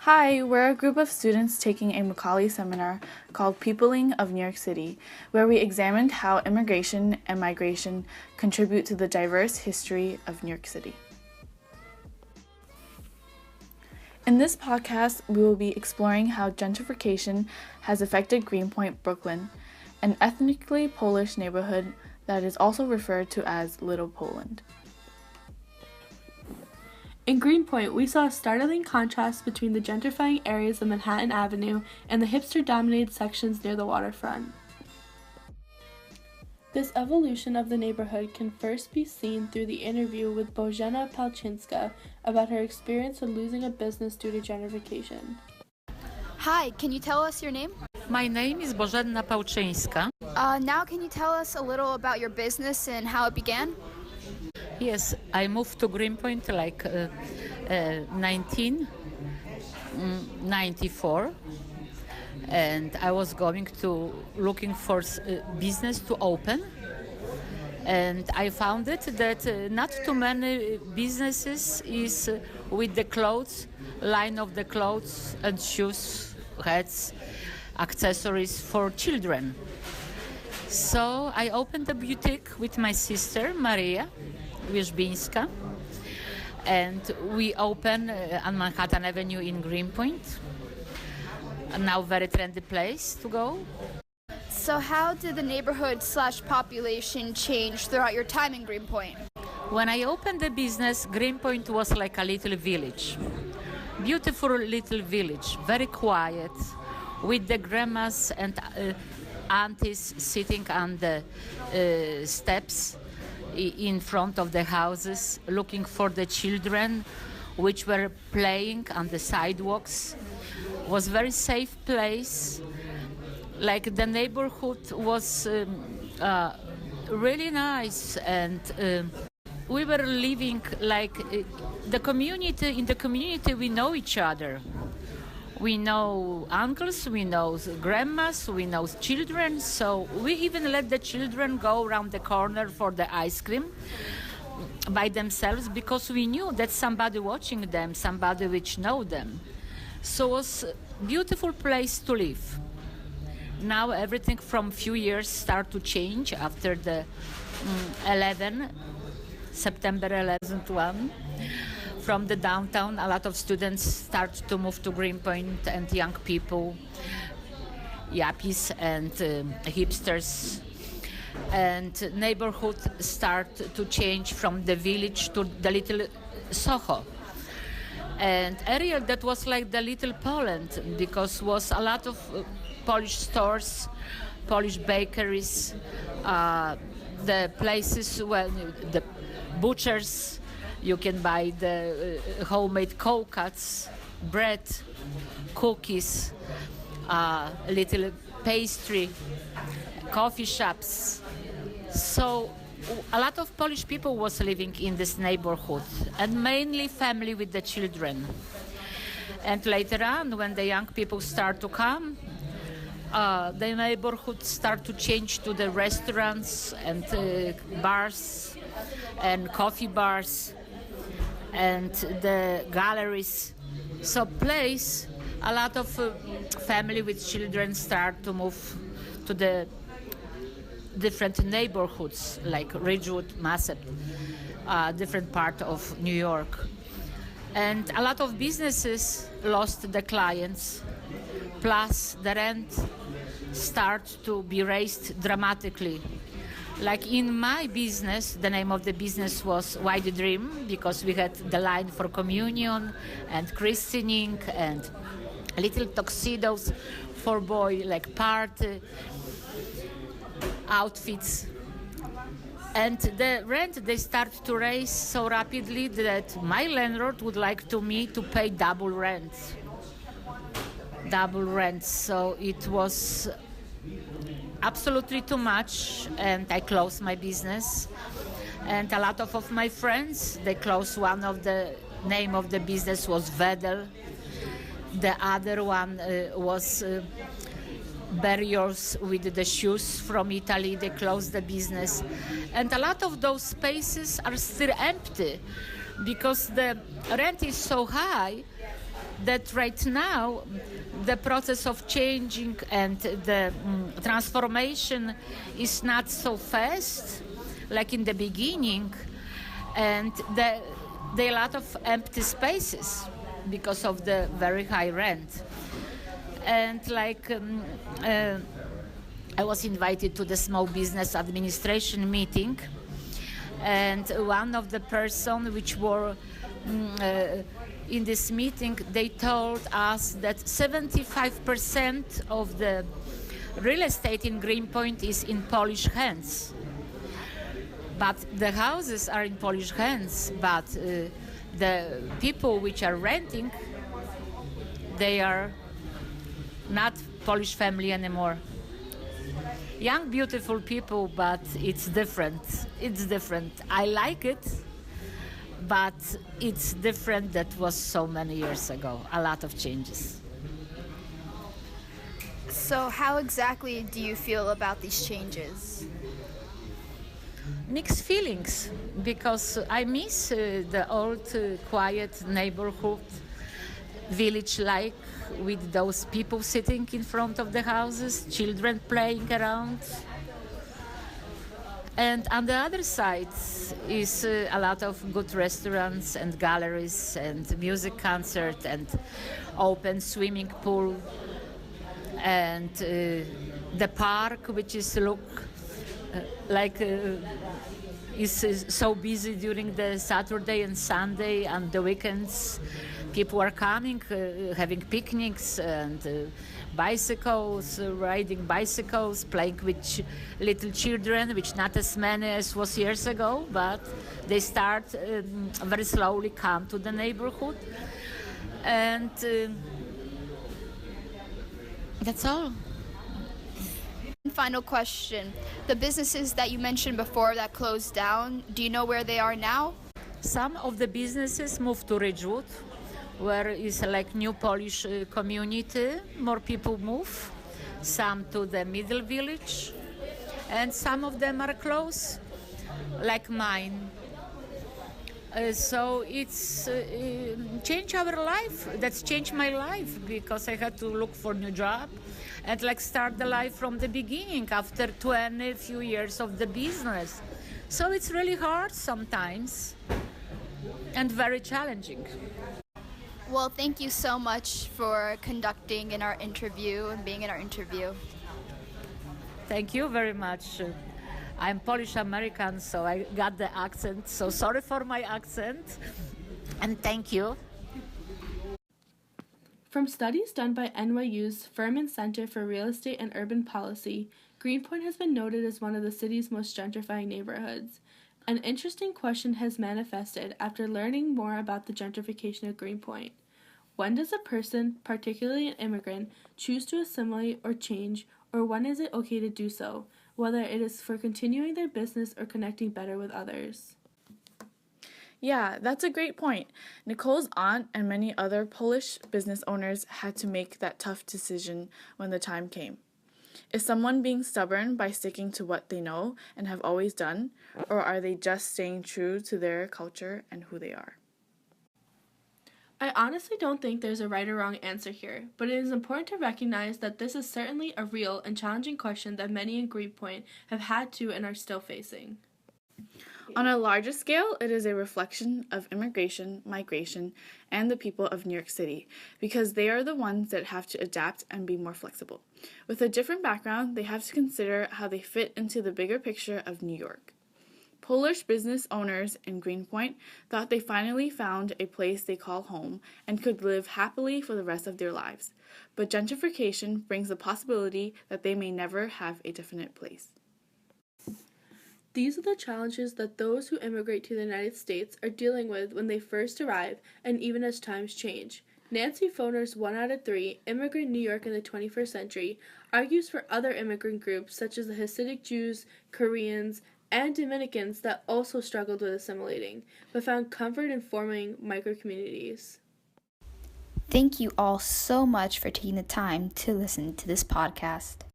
Hi, we're a group of students taking a Macaulay seminar called Peopling of New York City, where we examined how immigration and migration contribute to the diverse history of New York City. In this podcast, we will be exploring how gentrification has affected Greenpoint, Brooklyn, an ethnically Polish neighborhood that is also referred to as Little Poland. In Greenpoint, we saw a startling contrast between the gentrifying areas of Manhattan Avenue and the hipster-dominated sections near the waterfront. This evolution of the neighborhood can first be seen through the interview with Bożena Palczynska about her experience of losing a business due to gentrification. Hi, can you tell us your name? My name is Bożena Palczynska. Now can you tell us a little about your business and how it began? Yes, I moved to Greenpoint 1994, and I was looking for business to open, and I found it that not too many businesses is with the clothes, line of the clothes and shoes, hats, accessories for children. So I opened a boutique with my sister Maria Williamsburg-Greenpoint, and we open on Manhattan Avenue in Greenpoint. Now very trendy place to go. So how did the neighborhood/population change throughout your time in Greenpoint? When I opened the business, Greenpoint was like a little village. Beautiful little village, very quiet, with the grandmas and aunties sitting on the steps in front of the houses, looking for the children which were playing on the sidewalks. Was very safe place. Like the neighborhood was really nice, and we were living like the community. In the community, we know each other. We know uncles, we know grandmas, we know children, so we even let the children go around the corner for the ice cream by themselves, because we knew that somebody watching them, somebody which know them. So it was a beautiful place to live. Now everything from few years start to change after the September 11th one. From the downtown, a lot of students start to move to Greenpoint, and young people, yuppies and hipsters. And neighborhood start to change from the village to the little Soho. And area that was like the little Poland, because was a lot of Polish stores, Polish bakeries, the places where the butchers. You can buy the homemade cold cuts, bread, cookies, little pastry, coffee shops. So a lot of Polish people was living in this neighborhood, and mainly family with the children. And later on, when the young people start to come, the neighborhood start to change to the restaurants and bars and coffee bars and the galleries. So place, a lot of family with children start to move to the different neighborhoods like Ridgewood, Massac, different part of New York. And a lot of businesses lost the clients, plus the rent start to be raised dramatically. Like in my business, the name of the business was White Dream, because we had the line for communion and christening and little tuxedos for boy, like party outfits. And the rent, they start to raise so rapidly that my landlord would like me to pay double rent. So it was absolutely too much, and I closed my business. And a lot of my friends, they closed. One of the name of the business was Wedel. The other one was Barriers with the shoes from Italy. They closed the business. And a lot of those spaces are still empty because the rent is so high that right now the process of changing and the transformation is not so fast like in the beginning, and there are a lot of empty spaces because of the very high rent. And I was invited to the small business administration meeting, and one of the person which were in this meeting, they told us that 75% of the real estate in Greenpoint is in Polish hands. But the houses are in Polish hands, but the people which are renting, they are not Polish family anymore. Young, beautiful people, but it's different. It's different. I like it, but it's different than it was so many years ago. A lot of changes. So how exactly do you feel about these changes? Mixed feelings, because I miss the old, quiet neighborhood, village-like, with those people sitting in front of the houses, children playing around. And on the other side is a lot of good restaurants and galleries and music concert and open swimming pool and the park, which is is so busy during the Saturday and Sunday and the weekends. People are coming, having picnics and bicycles, riding bicycles, playing with little children, which not as many as was years ago, but they start very slowly come to the neighborhood. And that's all. Final question. The businesses that you mentioned before that closed down, do you know where they are now? Some of the businesses moved to Ridgewood, where is like new Polish community. More people move. Some to the middle village, and some of them are close, like mine. So it's changed our life. That's changed my life, because I had to look for new job and start the life from the beginning after 20 few years of the business. So it's really hard sometimes and very challenging. Well, thank you so much for conducting in our interview and being in our interview. Thank you very much. I'm Polish American, so I got the accent. So sorry for my accent, and thank you. From studies done by NYU's Furman Center for Real Estate and Urban Policy, Greenpoint has been noted as one of the city's most gentrifying neighborhoods. An interesting question has manifested after learning more about the gentrification of Greenpoint. When does a person, particularly an immigrant, choose to assimilate or change, or when is it okay to do so, whether it is for continuing their business or connecting better with others? Yeah, that's a great point. Nicole's aunt and many other Polish business owners had to make that tough decision when the time came. Is someone being stubborn by sticking to what they know and have always done, or are they just staying true to their culture and who they are? I honestly don't think there's a right or wrong answer here, but it is important to recognize that this is certainly a real and challenging question that many in Greenpoint have had to and are still facing. On a larger scale, it is a reflection of immigration, migration, and the people of New York City, because they are the ones that have to adapt and be more flexible. With a different background, they have to consider how they fit into the bigger picture of New York. Polish business owners in Greenpoint thought they finally found a place they call home and could live happily for the rest of their lives. But gentrification brings the possibility that they may never have a definite place. These are the challenges that those who immigrate to the United States are dealing with when they first arrive, and even as times change. Nancy Foner's 1 out of 3, Immigrant New York in the 21st Century, argues for other immigrant groups such as the Hasidic Jews, Koreans, and Dominicans that also struggled with assimilating, but found comfort in forming micro-communities. Thank you all so much for taking the time to listen to this podcast.